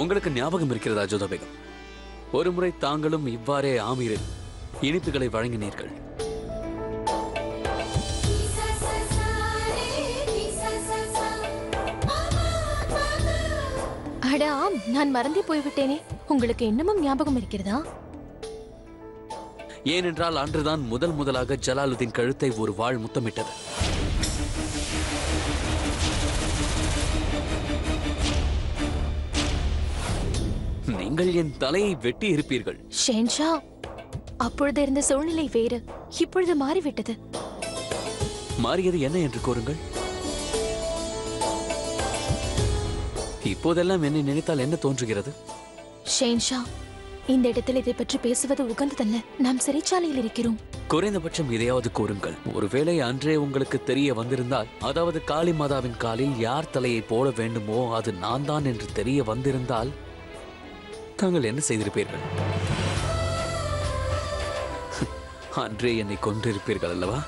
உங்களுக்கு ஞாபகம் இருக்கிறதா ஜோதா பேகம்? ஒருமுறை தாங்களும் இவ்வாறே ஆமீரில் இனிப்புகளை வழங்கினீர்கள். அட ஆம், நான் மறந்தே போய்விட்டேனே. உங்களுக்கு இன்னமும் ஞாபகம் இருக்கிறதா? ஏனென்றால் அன்றுதான் முதலாக ஜலாலுதீன் கழுத்தை ஒரு வாள் முத்தமிட்டது. நீங்கள் என் தலையை வெட்டி இருப்பீர்கள். ஷேன்ஷா, அப்பொழுது இருந்த சூழ்நிலை வேறு, இப்பொழுது மாறிவிட்டது. மாறியது என்ன என்று கூறுங்கள். இப்போதெல்லாம் என்னை நினைத்தால் என்ன தோன்றுகிறது? ஷேன்ஷா, இந்த இடத்தில் இதை பற்றி பேசுவது உகந்ததல்ல. நாம் சிறைச்சாலையில் இருக்கிறோம். குறைந்தபட்சம் இதையாவது கூறுங்கள். ஒருவேளை அன்றே உங்களுக்கு தெரிய வந்திருந்தால், அதாவது காளி மாதாவின் காலில் யார் தலையை போட வேண்டுமோ அது நான் தான் என்று தெரிய வந்திருந்தால் தாங்கள் என்ன செய்திருப்பீர்கள்? அன்றே என்னை கொன்றிருப்பீர்கள் அல்லவா?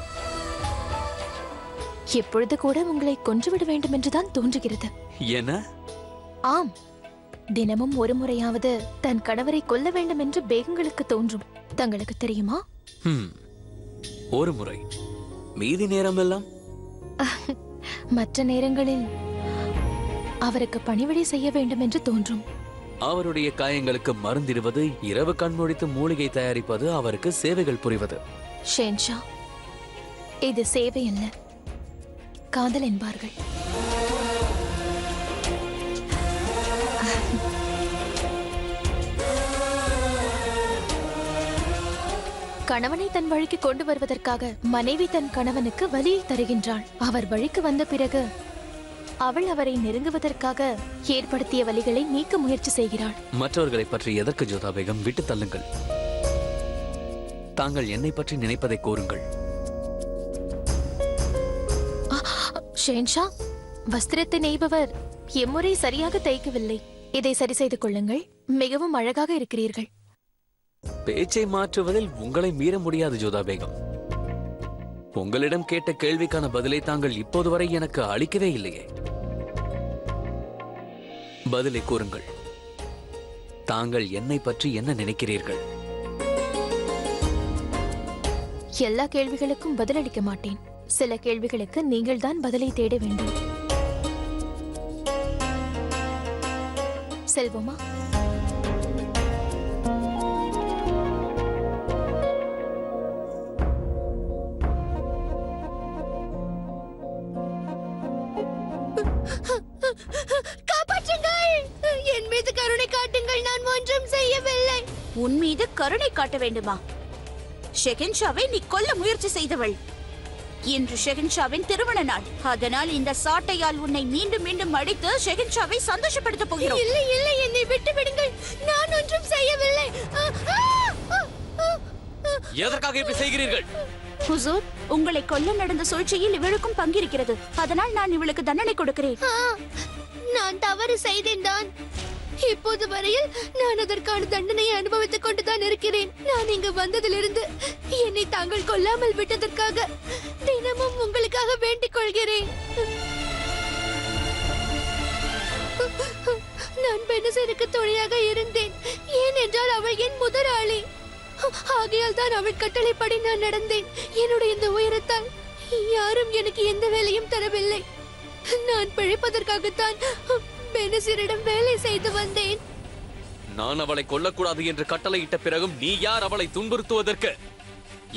எப்பொழுது கூட உங்களை கொன்றுவிட வேண்டும் என்றுதான் தோன்றுகிறது. என்ன? ஆம், தினமும் ஒரு முறையாவது தன் கணவரை கொல்ல வேண்டும் என்று பேகங்களுக்கு தோன்றும். தங்களுக்கு தெரியுமா? ஒரு முறை. மீதி நேரம் எல்லாம் மற்ற நேரங்களில் அவருக்கு பணிவிடை செய்ய வேண்டும் என்று தோன்றும். அவருடைய காயங்களுக்கு மருந்திடுவது, இரவு கண்மூடித்து மூலிகை தயாரிப்பது, அவருக்கு சேவைகள் புரிவது. ஷேன்ஷா, இது சேவை அல்ல, காதல் என்பார்கள். கணவனை தன் வழிக்கு கொண்டு வருவதற்காக மனைவி தன் கணவனுக்கு வலியை தருகின்றாள். அவர் வழிக்கு வந்த பிறகு அவள் அவரை நெருங்குவதற்காக ஏற்படுத்திய வலிகளை நீக்க முயற்சி செய்கிறாள். மற்றவர்களை பற்றி எதற்கு ஜோதா பேகம்? விட்டு தள்ளுங்கள். தாங்கள் என்னை பற்றி நினைப்பதை கூறுங்கள். ஷேன்ஷா, வஸ்திரத்தை நெய்பவர் எம்முறை சரியாக தைக்கவில்லை. இதை சரி செய்து கொள்ளுங்கள். மிகவும் அழகாக இருக்கிறீர்கள். பேச்சை மாற்றுவதில் உங்களை மீற முடியாது ஜோதா பேகம். உங்களிடம் கேட்ட கேள்விக்கான பதிலை தாங்கள் இப்போது வரை எனக்கு அளிக்கவே இல்லையே. பதிலை கூறுங்கள். தாங்கள் என்னை பற்றி என்ன நினைக்கிறீர்கள்? எல்லா கேள்விகளுக்கும் பதிலளிக்க மாட்டேன். சில கேள்விகளுக்கு நீங்கள் தான் பதிலை தேட வேண்டும். செல்வோமா? உன் மீது கருணை காட்ட வேண்டுமா? ஷெகன்ஷாவை நீ கொல்ல முயற்சி செய்தவள். இன்று ஷெகன்ஷாவின் திருமண நாள். அதனால் இந்த சாட்டையால் உன்னை மீண்டும் மீண்டும் அடித்து ஷெகன்ஷாவை சந்தோஷப்படுத்த போகிறோம். இல்லை இல்லை, என்னை விட்டு விடுங்கள். நான் ஒன்றும் செய்யவில்லை. எதற்காக இப்படி செய்கிறீர்கள்? ஹுசூர், உங்களை கொல்ல நடந்த சூழ்ச்சியில் இவளுக்கும் பங்கிருக்கிறது. அதனால் நான் இவளுக்கு தண்டனை கொடுக்கிறேன். நான் தவறு செய்தேன் தான். இப்போது வரையில் நான் அதற்கான தண்டனையை அனுபவித்துக் கொண்டுதான் இருக்கிறேன். நான் இங்கு வந்ததிலிருந்து என்னை தாங்கள் கொல்லாமல் விட்டதற்காக தினமும் உங்களுக்காக வேண்டிக் கொள்கிறேன். நான் பெனசருக்கு துணையாக இருந்தேன். ஏனென்றால் அவள் என் முதலாளி. ஆகையால் தான் அவள் கட்டளைப்படி நான் நடந்தேன். என்னுடைய இந்த உயரத்தால் யாரும் எனக்கு எந்த வேலையும் தரவில்லை. நான் பிழைப்பதற்காகத்தான் பெனசரிடம் வேலை செய்து வந்தேன். நான் அவளை கொல்லக்கூடாது என்று கட்டளையிட்ட பிறகும் நீ யார் அவளை துன்புறுத்துவதற்கு?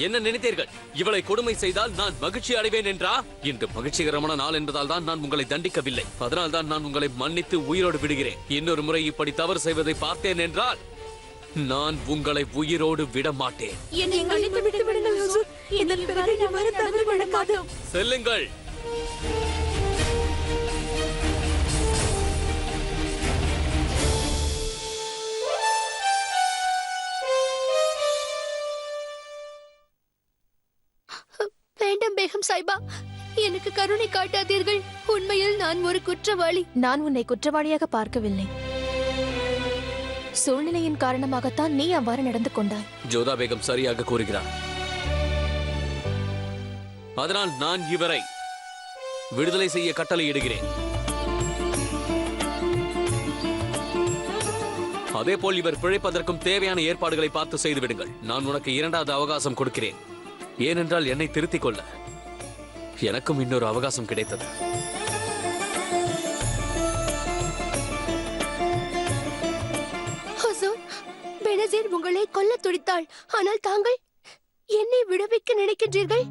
என்ன நினைத்தீர்கள்? இவளை கொடுமை செய்தால் நான் மகிழ்ச்சி அடைவேன் என்றா? இன்று மகிழ்ச்சிகரமான நாள் என்பதால் தான் நான் உங்களை தண்டிக்கவில்லை. அதனால் தான் நான் உங்களை மன்னித்து உயிரோடு விடுகிறேன். இன்னொரு முறை இப்படி தவறு செய்வதை பார்த்தேன் என்றால் நான் உங்களை உயிரோடு விட மாட்டேன். செல்லுங்கள். வேண்டாம் பேகம் சாய்பா, எனக்கு கருணை காட்டாதீர்கள். உண்மையில் நான் ஒரு குற்றவாளி. நான் உன்னை குற்றவாளியாக பார்க்கவில்லை. சூழ்நிலையின் காரணமாகத்தான் நீ அவ்வாறு நடந்து கொண்டாய். ஜோதா பேகம் சரியாக கூறுகிறார். அதனால் நான் இவரை விடுதலை செய்ய கட்டளையிடுகிறேன். அதே போல் இவர் பிழைப்பதற்கும் தேவையான ஏற்பாடுகளை பார்த்து செய்து விடுங்கள். நான் உனக்கு 2வது அவகாசம் கொடுக்கிறேன். ஏனென்றால் என்னை திருத்திக் கொள்ள எனக்கும் இன்னொரு அவகாசம் கிடைத்தது. பெனசீர் உங்களை கொல்ல துடித்தாள். ஆனால் தாங்கள் என்னை விடுவிக்க நினைக்கின்றீர்கள்.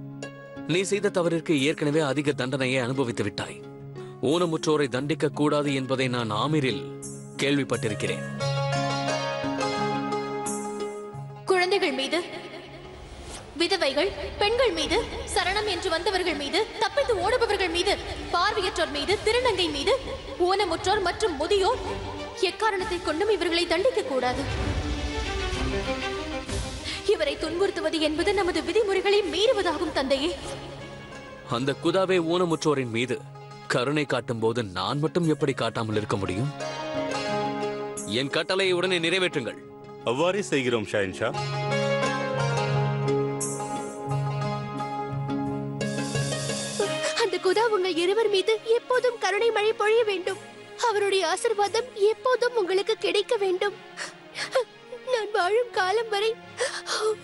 நீ செய்த தவறிற்கு ஏற்கனவே அதிக தண்டனையை அனுபவித்து விட்டாய். ஊனமுற்றோரை தண்டிக்க கூடாது என்பதை நான் ஆமீரில் கேள்விப்பட்டிருக்கிறேன். குழந்தைகள் மீது, விதவைகள், பெண்கள் மீது, சரணம் என்று வந்தவர்கள் மீது, தப்பித்து ஓடுபவர்கள் மீது, பார்வையற்றோர் மீது, திருநங்கை மீது, ஊனமுற்றோர் மற்றும் முதியோர் எக்காரணத்தை கொண்டும் இவர்களை தண்டிக்க கூடாது. இவரை துன்புறுத்துவது என்பது நமது விதிமுறைகளை மீறுவதாகும் தந்தையே. அந்த குதாவே ஊனமுற்றோரின் மீது கருணை காட்டும் போது நான் மட்டும் எப்படி காட்டாமல் இருக்க முடியும்? என் கட்டளையை உடனே நிறைவேற்றுங்கள். அவ்வாறே செய்கிறோம் ஷஹன்ஷா. அந்த குதா உங்கள் இருவர் மீது எப்போதும் கருணை மழை பொழிய வேண்டும். அவருடைய ஆசீர்வாதம் எப்போதும் உங்களுக்கு கிடைக்க வேண்டும். நான் வாழும் காலம் வரை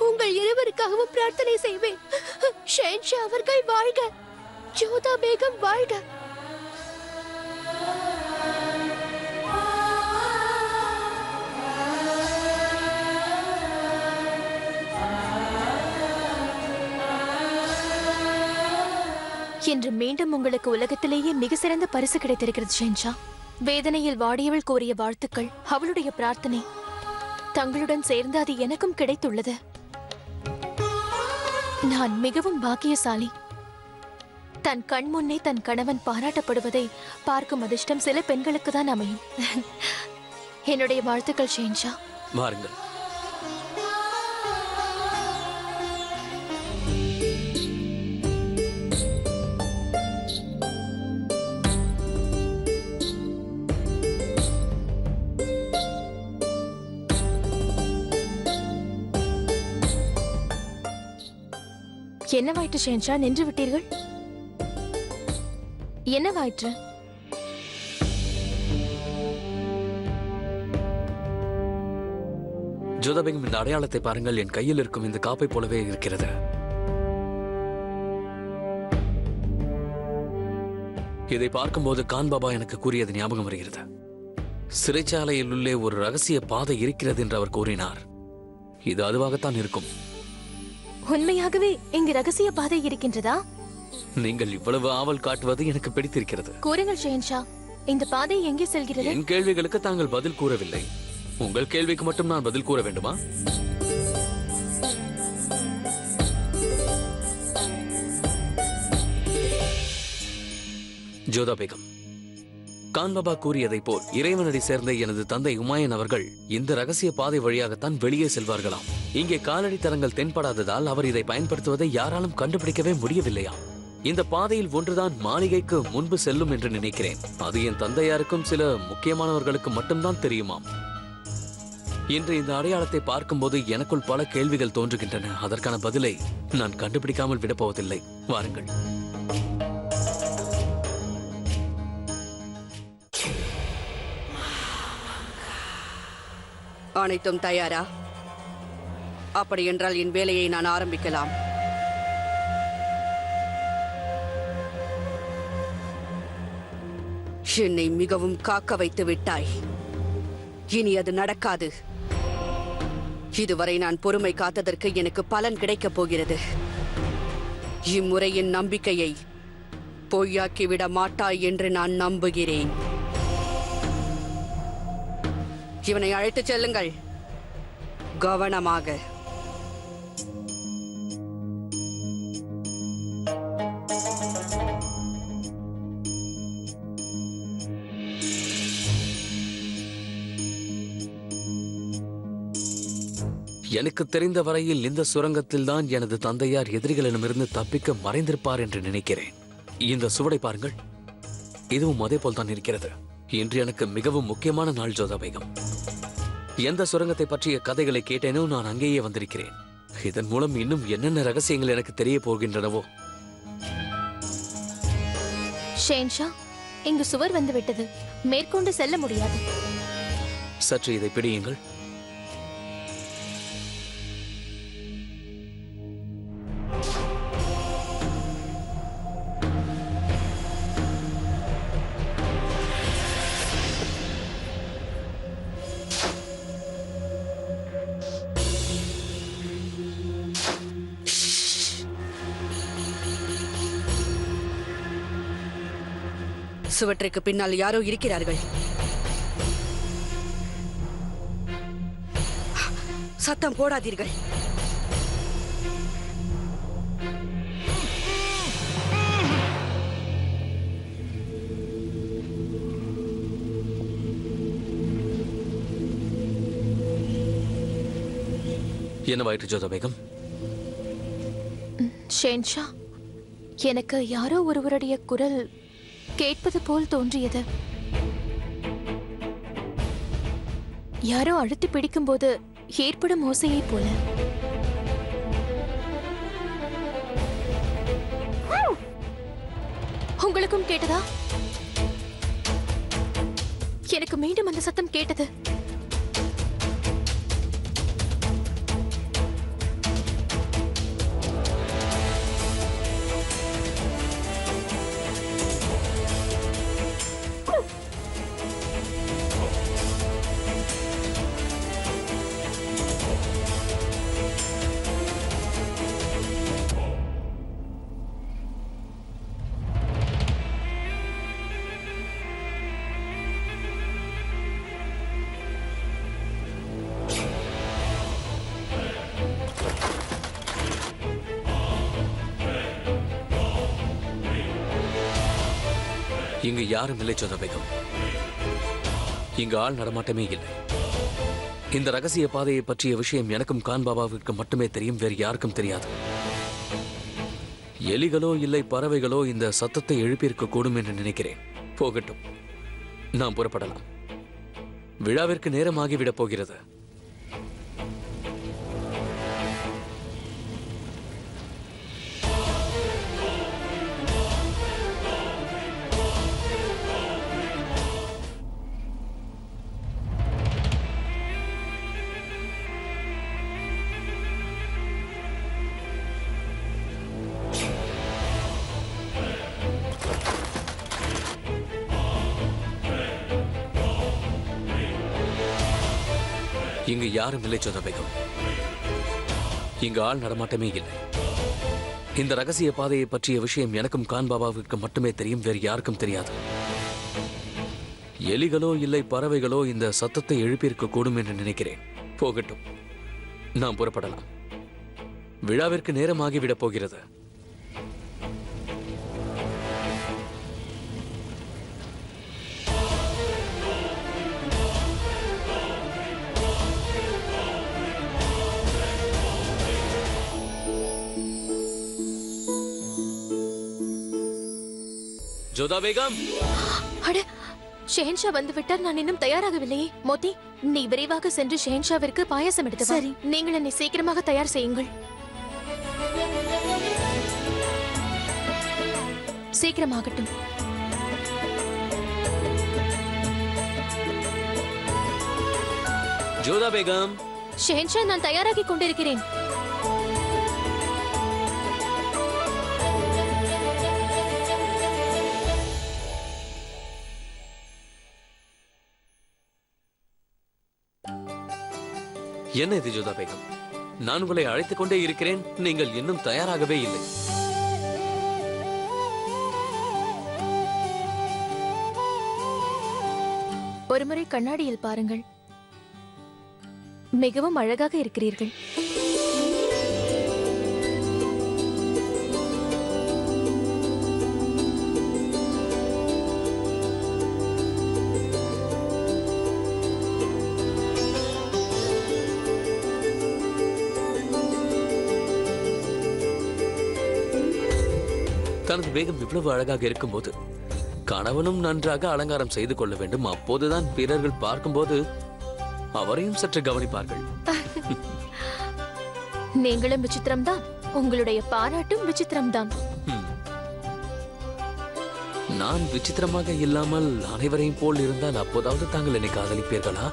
உங்கள் இருவருக்காகவும் பிரார்த்தனை செய்வேன். ஷஹன்ஷா அவர்கள் வாழ்க, ஜோதா பேகம் வாழ்க. இன்று மீண்டும் உங்களுக்கு உலகத்திலேயே மிக சிறந்த பரிசு கிடைத்திருக்கிறது ஷஹன்ஷா. வேதனையில் வாடியவள் கூறிய வாழ்த்துக்கள், அவளுடைய பிரார்த்தனை தங்களுடன் சேர்ந்து அது எனக்கும் கிடைத்துள்ளது. நான் மிகவும் பாக்கியசாலி. தன் கண் முன்னே தன் கணவன் பாராட்டப்படுவதை பார்க்கும் அதிர்ஷ்டம் சில பெண்களுக்கு தான் அமையும். என்னுடைய வாழ்த்துக்கள் ஷஹன்ஷா. வாருங்கள். என்னவாயிற்று ஷஹன்ஷா? நின்று விட்டீர்கள். என்னவாயிற்று? ஜோதா பேகம், இந்த அடையாளத்தை பாருங்கள். என் கையில் இருக்கும் இந்த காப்பை போலவே இருக்கிறது. இதை பார்க்கும்போது கான் பாபா எனக்கு கூறியது ஞாபகம் வருகிறது. சிறைச்சாலையில் உள்ளே ஒரு ரகசிய பாதை இருக்கிறது என்று அவர் கூறினார். இது அதுவாகத்தான் இருக்கும். உண்மையாகவே இங்கு ரகசிய பாதை இருக்கின்றதா? நீங்கள் இவ்வளவு ஆவல் காட்டுவது எனக்கு பிடித்திருக்கிறது. கூறுங்கள் ஷஹன்ஷா, இந்த பாதை எங்கே செல்கிறது? என் கேள்விகளுக்கு தாங்கள் பதில் கூறவில்லை. உங்கள் கேள்விக்கு மட்டும் நான் பதில் கூற வேண்டுமா? ஜோதா பேகம், கான் பாபா கூறியதை போல் இறைவனடி சேர்ந்த எனது தந்தை உமாயன் அவர்கள் இந்த ரகசிய பாதை வழியாகத்தான் வெளியே செல்வார்களாம். இங்கே காலடி தரங்கள் தென்படாததால் அவர் இதை பயன்படுத்துவதை யாராலும் கண்டுபிடிக்கவே முடியவில்லையாம். இந்த பாதையில் ஒன்றுதான் மாளிகைக்கு முன்பு செல்லும் என்று நினைக்கிறேன். அது என் தந்தையாருக்கும் சில முக்கியமானவர்களுக்கு மட்டும்தான் தெரியுமாம். இன்று இந்த அடையாளத்தை பார்க்கும்போது எனக்குள் பல கேள்விகள் தோன்றுகின்றன. அதற்கான பதிலை நான் கண்டுபிடிக்காமல் விடப்போவதில்லை. வாருங்கள். அனைத்தும் தயாரா? அப்படி என்றால் என் வேலையை நான் ஆரம்பிக்கலாம். என்னை மிகவும் காக்க வைத்து விட்டாய். இனி அது நடக்காது. இதுவரை நான் பொறுமை காத்ததற்கு எனக்கு பலன் கிடைக்கப் போகிறது. இம்முறை என் நம்பிக்கையை பொய்யாக்கிவிட மாட்டாய் என்று நான் நம்புகிறேன். இவனை அழைத்துச் செல்லுங்கள், கவனமாக. எனக்கு தெரிந்த வரையில் இந்த சுரங்கத்தில் தான் எனது தந்தையார் எதிரிகளிடமிருந்து தப்பிக்க மறைந்திருப்பார் என்று நினைக்கிறேன். இந்த சுவடை பாருங்கள், இதுவும் அதே போல் தான் இருக்கிறது. இன்று எனக்கு மிகவும் முக்கியமான நாள் ஜோதா பேகம். எந்த சுரங்கத்தை பற்றிய கதைகளை கேட்டேனோ நான் அங்கேயே வந்திருக்கிறேன். இதன் மூலம் இன்னும் என்னென்ன ரகசியங்கள் எனக்கு தெரிய போகின்றனவோ. ஷஹன்ஷா, இங்கு சுவர் வந்து விட்டது. மேற்கொண்டு செல்ல முடியாது. சற்று இதை பிடியுங்கள். சுவற்றுக்கு பின்னால் யாரோ இருக்கிறார்கள். சத்தம் போடாதீர்கள். என்னவாயிற்று ஜோதா பேகம்? ஷேன்ஷா, எனக்கு யாரோ ஒருவருடைய குரல் கேட்பது போல் தோன்றியது. யாரோ அழுத்தி பிடிக்கும் போது ஏற்படும் ஓசையை போல. உங்களுக்கும் கேட்டதா? எனக்கு மீண்டும் அந்த சத்தம் கேட்டது. இங்கு யாரும் இல்லை ஜோதா பேகம். இங்கு ஆள் நடமாட்டமே இல்லை. இந்த ரகசிய பாதையை பற்றிய விஷயம் எனக்கும் கான் பாபாவிற்கு மட்டுமே தெரியும், வேறு யாருக்கும் தெரியாது. எலிகளோ இல்லை பறவைகளோ இந்த சத்தத்தை எழுப்பியிருக்க கூடும் என்று நினைக்கிறேன். போகட்டும், நாம் புறப்படலாம். விழாவிற்கு நேரமாகிவிடப் போகிறது. இங்கு யாரும் இல்லை ஜோதா பேகம். இங்கு ஆள் நடமாட்டமே இல்லை. இந்த ரகசிய பாதையை பற்றிய விஷயம் எனக்கும் கான் பாபாவிற்கு மட்டுமே தெரியும், வேறு யாருக்கும் தெரியாது. எலிகளோ இல்லை பறவைகளோ இந்த சத்தத்தை எழுப்பியிருக்க கூடும் என்று நினைக்கிறேன். போகட்டும், நாம் புறப்படலாம். விழாவிற்கு நேரமாகிவிடப் போகிறது. ஜோதா பேகம், அட, ஷெஹன்ஷா வந்து விட்டார். நான் இன்னும் தயாராகவில்லையே. மோதி, நீ விரைவாக சென்று ஷெஹன்ஷாவிற்கு பாயாசம் எடுத்து வா. சரி. நீங்கள் என்னை சீக்கிரமாக தயார் செய்யுங்கள். சீக்கிரமாகட்டும். ஜோதா பேகம். ஷெஹன்ஷா, நான் தயாராகி கொண்டிருக்கிறேன். என்ன இது ஜோதா பேகம்? நான் உங்களை அழைத்துக் கொண்டே இருக்கிறேன், நீங்கள் இன்னும் தயாராகவே இல்லை. ஒருமுறை கண்ணாடியில் பாருங்கள். மிகவும் அழகாக இருக்கிறீர்கள். தனது வேகம் இவ்வளவு அழகாக இருக்கும்போது கணவனும் நன்றாக அலங்காரம் செய்து கொள்ள வேண்டும். அப்போதுதான் பிறர்கள் பார்க்கும்போது அவரையும் சற்று கவனிப்பார்கள். நீங்களும் விசித்திரம்தான், உங்களுடைய பாராட்டும் விசித்திரம்தான். நான் விசித்திரமாக இல்லாமல் அனைவரையும் போல் இருந்தால் அப்போதாவது தாங்கள் என்னை காதலிப்பீர்களா?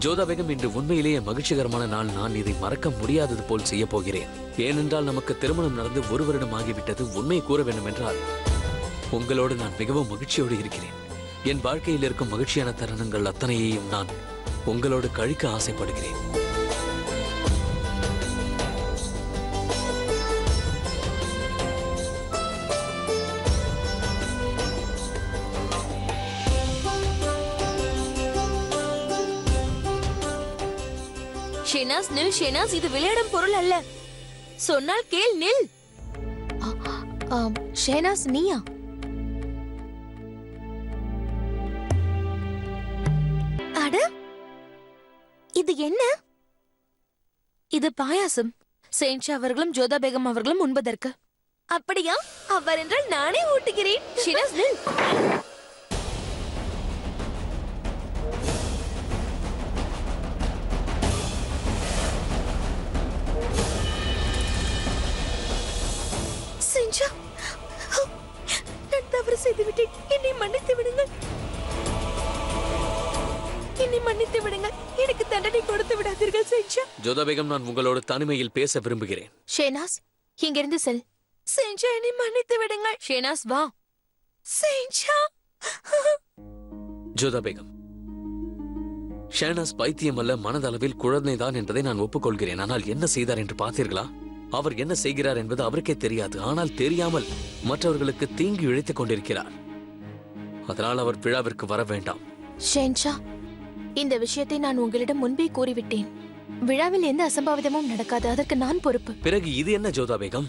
ஜோதா பேகம், இன்று உண்மையிலேயே மகிழ்ச்சிகரமான நாள். நான் இதை மறக்க முடியாதது போல் செய்ய போகிறேன். ஏனென்றால் நமக்கு திருமணம் நடந்து 1 வருடம் ஆகிவிட்டது. உண்மை கூற வேண்டும் என்றால் உங்களோடு நான் மிகவும் மகிழ்ச்சியோடு இருக்கிறேன். என் வாழ்க்கையில் இருக்கும் மகிழ்ச்சியான தருணங்கள் அத்தனையையும் நான் உங்களோடு கழிக்க ஆசைப்படுகிறேன். ஷெனாஸ், நில் ஷெனாஸ், இது விளையாடும் பொருள் அல்ல. சொன்னால் கேள், நில். ஷேனாஸ், நீயா? அட, இது என்ன? இது பாயாசம். செயின்ஷா அவர்களும் ஜோதா பேகம் அவர்களும் உண்பதற்கு. அப்படியா? அவர் என்றால் நானே ஊட்டுகிறேன். ஷெனாஸ், நில். செஞ்சா, நான் தவறு செய்துவிட்டேன். என்னை மன்னித்து விடுங்கள். என்னை மன்னித்து விடுங்கள். எனக்கு தண்டனை கொடுத்து விடாதீர்கள் செஞ்சா. ஜோதா பேகம், நான் உங்களோடு தனிமையில் பேச விரும்புகிறேன். ஷேனாஸ், இங்கிருந்து செல். செஞ்சா, என்னை மன்னித்து விடுங்கள். ஷேனாஸ், வா. செஞ்சா. ஜோதா பேகம், ஷேனாஸ் பைத்தியம் அல்ல, மனதளவில் குழந்தைதான் என்பதை நான் ஒப்புக்கொள்கிறேன். ஆனால் என்ன செய்தார் என்று பார்த்தீர்களா? அவர் என்ன செய்கிறார் என்பது அவருக்கே தெரியாது. ஆனால் தெரியாமல் மற்றவர்களுக்கு தீங்கு இழைத்துக் கொண்டிருக்கிறார். அதனால் அவர் விழாவிற்கு வர வேண்டாம். ஷேன்ஷா, இந்த விஷயத்தை நான் உங்களிடம் முன்பே கூறிவிட்டேன். விழாவில் எந்த அசம்பாவிதமும் நடக்காது. அதற்கு நான் பொறுப்பு. பிறகு இது என்ன ஜோதா பேகம்?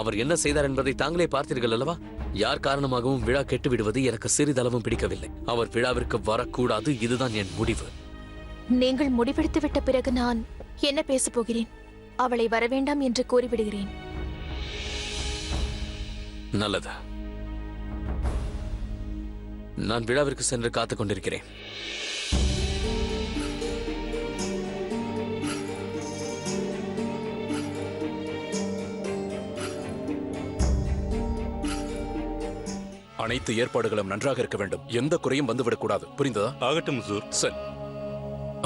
அவர் என்ன செய்தார் என்பதை தாங்களே பார்த்தீர்கள் அல்லவா? யார் காரணமாகவும் விழா கெட்டு விடுவது எனக்கு சிறிதளவும் பிடிக்கவில்லை. அவர் விழாவிற்கு வரக்கூடாது. இதுதான் என் முடிவு. நீங்கள் முடிவெடுத்து விட்ட பிறகு நான் என்ன பேசப் போகிறேன்? அவளை வரவேண்டாம் என்று கூறிவிடுகிறேன். நல்லது. நான் விழாவிற்கு சென்று காத்துக் கொண்டிருக்கிறேன். அனைத்து ஏற்பாடுகளும் நன்றாக இருக்க வேண்டும். எந்த குறையும் வந்துவிடக்கூடாது. புரிந்ததா? ஆகட்டும் ஹுசூர். சரி.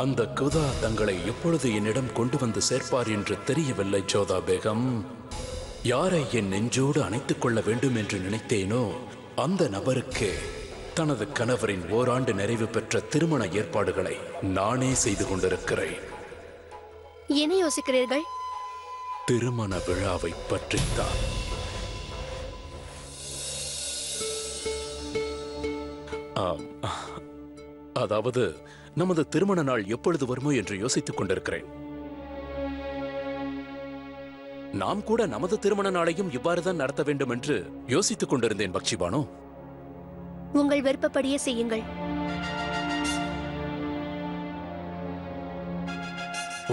அந்த குதா தங்களை எப்பொழுது என்னிடம் கொண்டு வந்து சேர்ப்பார் என்று தெரியவில்லை ஜோதா பேகம். யாரை என் நெஞ்சோடு அணைத்துக் கொள்ள வேண்டும் என்று நினைத்தேனோ அந்த நபருக்கு தனது கணவரின் ஓராண்டு நிறைவு பெற்ற திருமண ஏற்பாடுகளை நானே செய்து கொண்டிருக்கிறேன். என்ன யோசிக்கிறீர்கள்? திருமண விழாவை பற்றித்தான். அதாவது நமது திருமண நாள் எப்பொழுது வருமோ என்று யோசித்துக் கொண்டிருக்கிறேன். நாம் கூட நமது திருமண நாளையும் இவ்வாறுதான் நடத்த வேண்டும் என்று யோசித்துக் கொண்டிருந்தேன் பக்ஷிபானு. உங்கள் விருப்பப்படியே செய்யுங்கள்.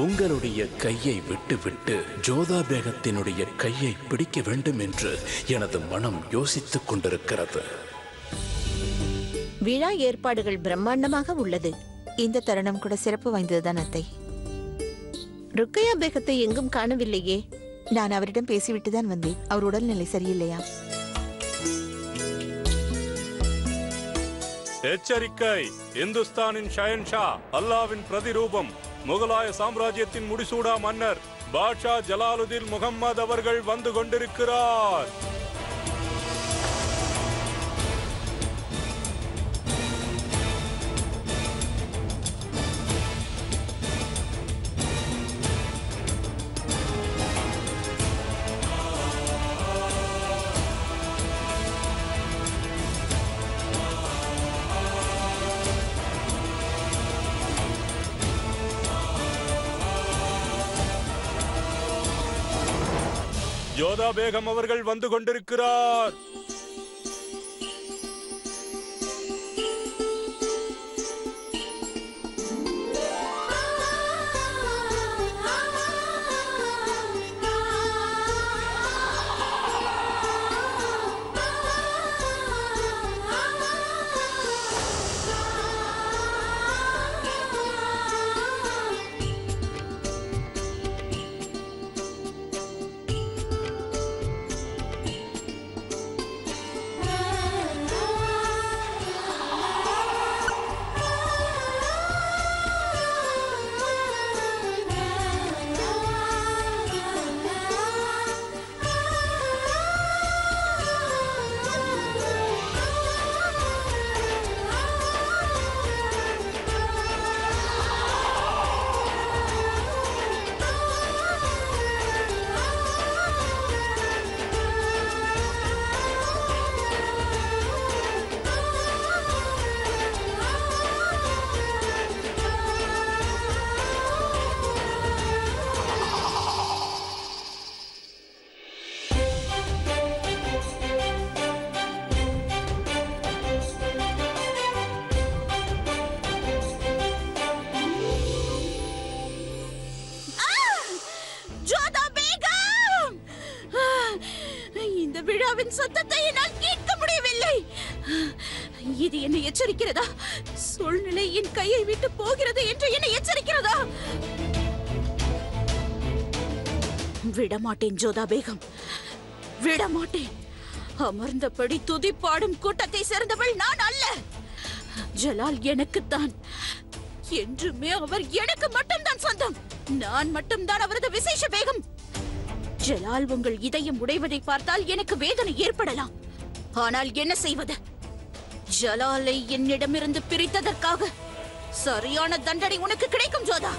உங்களுடைய கையை விட்டுவிட்டு ஜோதா பேகத்தினுடைய கையை பிடிக்க வேண்டும் என்று எனது மனம் யோசித்துக் கொண்டிருக்கிறது. விழா ஏற்பாடுகள் பிரம்மாண்டமாக உள்ளது. இந்த தருணம் கூட சிறப்பு வாய்ந்ததுதான் அத்தை. ருக்கையா பேகத்தை எங்கும் காணவில்லையே. நான் அவரிடம் பேசிவிட்டு தான் வந்தேன். அவர் உடல்நிலை சரியில்லையா? எச்சரிக்கை! இந்துஸ்தானின் ஷயன்ஷா, அல்லாவின் பிரதிரூபம், முகலாய சாம்ராஜ்யத்தின் முடிசூடா மன்னர் பாட்ஷா ஜலாலுதீன் முகம்மது அவர்கள் வந்து கொண்டிருக்கிறார். ஜோதா பேகம் அவர்கள் வந்து கொண்டிருக்கிறார். இந்த விழாவின் சத்தத்தை என்னால் கேட்க முடியவில்லை. இது என்னை எச்சரிக்கிறதா? சூழ்நிலை என் கையை விட்டு போகிறது என்று என்னை எச்சரிக்கிறதா? விடமாட்டேன் ஜோதா பேகம், விடமாட்டேன். அமர்ந்தபடி துதிப்பாடும் கூட்டத்தை சேர்ந்தவள் நான் அல்ல. ஜலால் எனக்குத்தான். என்றுமே அவர் எனக்கு மட்டும்தான் சொந்தம். நான் மட்டும்தான் அவரது விசேஷ வேகம். ஜலால் உங்கள் இதயம் உடைவதை பார்த்தால் எனக்கு வேதனை ஏற்படலாம். ஆனால் என்ன செய்வது? ஜலாலை என்னிடமிருந்து பிரித்ததற்காக சரியான தண்டனை உனக்கு கிடைக்கும் ஜோதா.